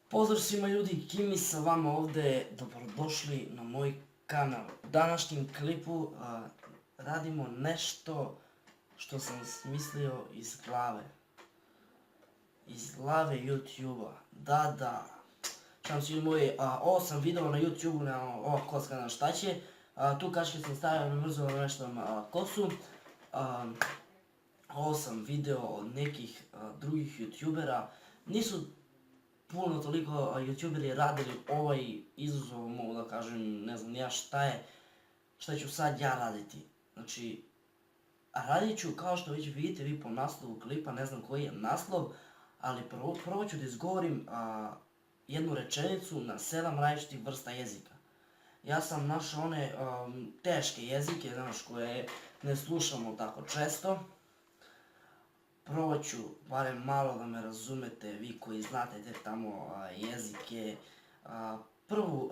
Pozdrav svima ljudi, Kimi sa vama ovdje, dobrodošli na moj kanal. U današnjem klipu radimo nešto što sam smislio iz glave. Iz glave YouTube-a. Da. Šalim svi moji, ovo sam video na YouTube-u, ova koska na šta će. Tu kaške sam stavio na mrzlo nešto kosu. Ovo sam video od nekih drugih YouTubera. Nisu puno toliko YouTuberi radili ovaj izazov, mogu da kažem, ne znam ja šta ću sad ja raditi. Znači, radit ću kao što već vidite vi po naslovu klipa, ne znam koji je naslov, ali prvo ću da izgovorim jednu rečenicu na 7 različitih vrsta jezika. Ja sam našao one teške jezike, znaš, koje ne slušamo tako često. Probat ću barem malo da me razumete, vi koji znate te tamo jezike. Prvu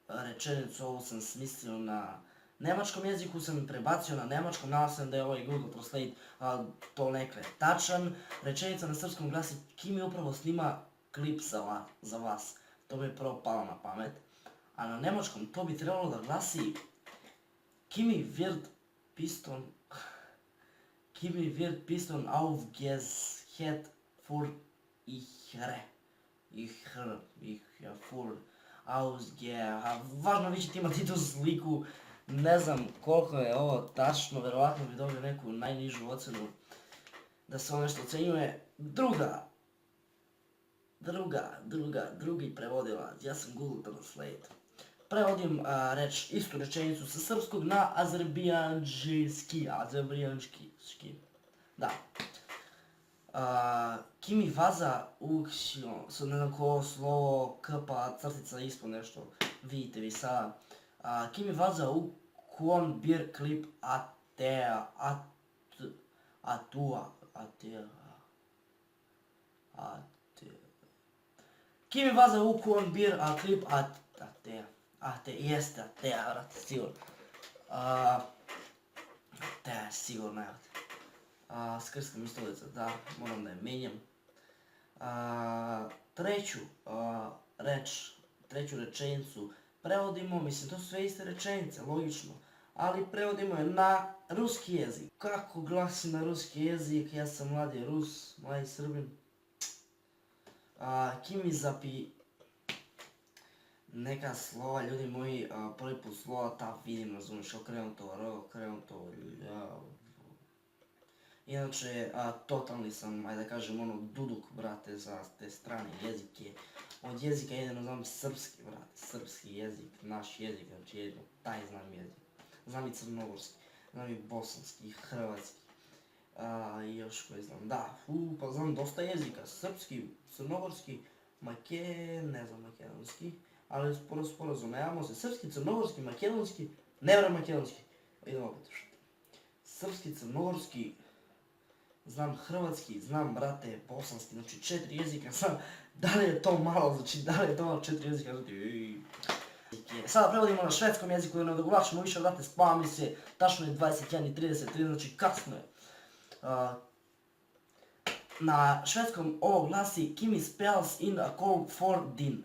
rečenicu ovu sam smislio na nemačkom jeziku, sam prebacio na nemačkom, nadam se da je ovaj Google Translate to nekle tačan. Rečenica na srpskom glasi Kimi upravo snima klip za vas. To mi je prvo palo na pamet. A na nemačkom to bi trebalo da glasi Kimi wird Piston aufgesetzt für važno vi ćete imati tu sliku, ne znam koliko je ovo tačno, verovatno bi dobio neku najnižu ocenu da se ovo nešto ocenjuje. Drugi prevodilac, ja sam Google Translate. Prevodim istu rečenicu sa srpskog na azerbijanski. Da. Kimi vaza ukšio, sad ne znam ko slovo, k pa crtica ispod nešto, vidite vi sada. Kimi vaza ukon bir klip Kimi vaza ukon bir klip jeste, vrati, sigurno. Sigurno, evo te. Skrska mi stolica, da, moram da je menjam. Treću rečenicu prevodimo, mislim to su sve iste rečenice, logično, ali prevodimo je na ruski jezik. Kako glasi na ruski jezik, ja sam mladi Rus, mladi Srbin. Kimi zapi neka slova, ljudi moji, prvi put slova ta vidim, razumiješ, okrenuo to, Inače, totalni sam, ajde da kažem, duduk, brate, za te strane jezike. Od jezika jedino znam srpski, brate, srpski jezik, naš jezik, znači jedino taj znam jezik. Znam i crnogorski, znam i bosanski, i hrvatski. I još koji znam, pa znam dosta jezika, srpski, crnogorski, ne znam makedonski, ali sporazumevamo se, srpski, crnogorski, makedonski, ne vrem makedonski, idemo opet. Srpski, crnogorski, znam hrvatski, znam, brate, bosanski, znači 4 jezika, znam, da li je to malo, znači da li je to malo 4 jezika, znači Sada prevodimo na švedskom jeziku, da ne odugovlačimo više, brate, spava mi se, tačno je 21:33, znači kasno je. Na švedskom ovo glasi Kimi spells in a call for din.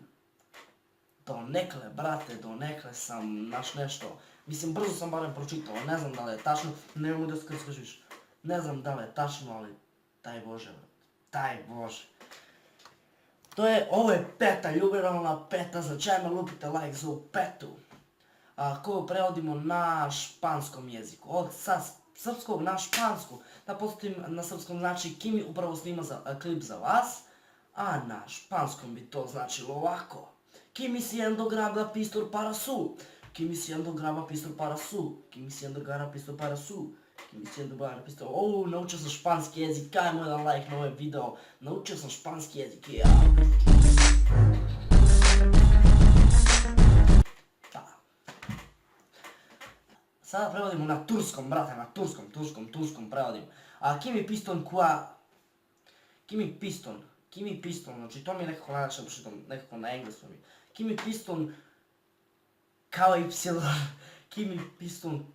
Donekle, brate, donekle sam naš nešto. Mislim, brzo sam barem pročitao, ne znam da li je tačno, ne mogu da skrskažiš. Ne znam da li je tačno, ali daj Bože, brate, daj Bože. Ovo je peta, ljubiravna peta, značajno lupite like za ovu petu. Koju prevodimo na španskom jeziku, od srpskog na špansku. Da podsjetim, na srpskom znači Kimi upravo snima klip za vas, a na španskom bi to značilo ovako. Kimi siendo graba pistor para su, Kimi siendo graba pistor para su, Kimi siendo graba pistor para su, Kimi siendo graba pistor... naučio sam španski jezik, kajmo jedan like na ovaj video, naučio sam španski jezik, ja. Sada prevodimo na turskom, brate, na turskom prevodim. Kimi piston, znači to mi je nekako najlakše da pročitam, nekako na engleskom mi. Kimi piston kao y, Kimi piston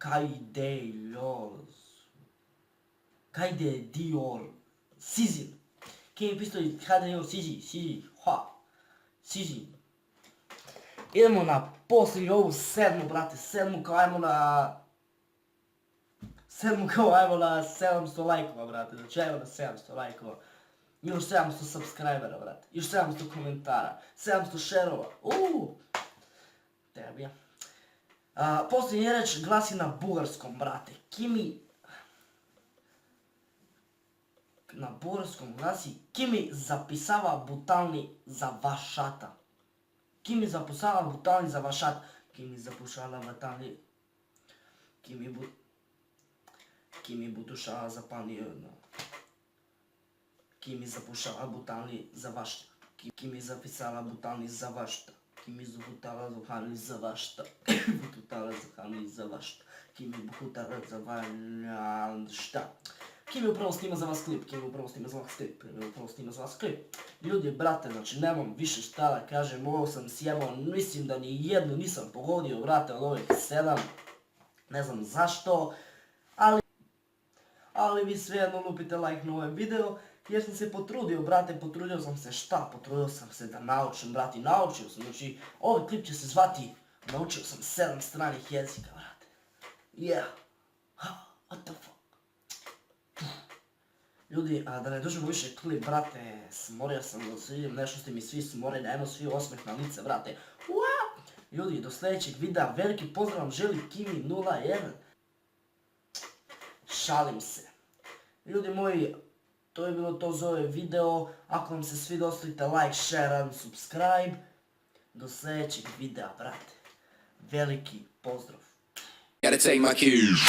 kajde dior sizin. Kimi piston kajde dior sizi, hua. Siđi. Idemo na posljednju ovu 7, brate, 7 kao ajmo na... 700 lajkova, brate, znači ajmo na 700 lajkova. Još 700 subscribera, brate, još 700 komentara, 700 šerova, tebi. Posljednji reč glasi na bugarskom, brate, na bugarskom glasi Kimi zapisava butalni za vašata. Kimi zapisava butalni za vašata. Kimi zapušala butalni. Kimi butušala zapalni. Kimi zapušala butalni za vašta. Kimi zapisala butalni za vašta. Kimi zbutala zuhali za vašta. Bututala zuhali za vašta. Kimi bututala za vašta. Kimi upravo snima za vas klip, Ljudi, brate, znači nemam više šta da kažem, ovo sam sjebao, mislim da ni jednu nisam pogodio, brate, od ovih 7. Ne znam zašto, ali vi svejedno lupite like na ovaj video, jer sam se potrudio, brate, potrudio sam se da naučim, brate, naučio sam, znači, ovaj klip će se zvati, naučio sam 7 stranih jezika, brate. Yeah, what the fuck. Ljudi, da ne dužimo više klip, brate, smorio sam da svidim, nešto ste mi svi smorili, ajmo svi osmeh na lice, brate. Ljudi, do sljedećeg videa, veliki pozdrav vam želi Kimi 01. Šalim se. Ljudi moji, to je bilo to za ovaj video, ako vam se svidio ostavite like, share and subscribe. Do sljedećeg videa, brate. Veliki pozdrav. Gotta take my cues.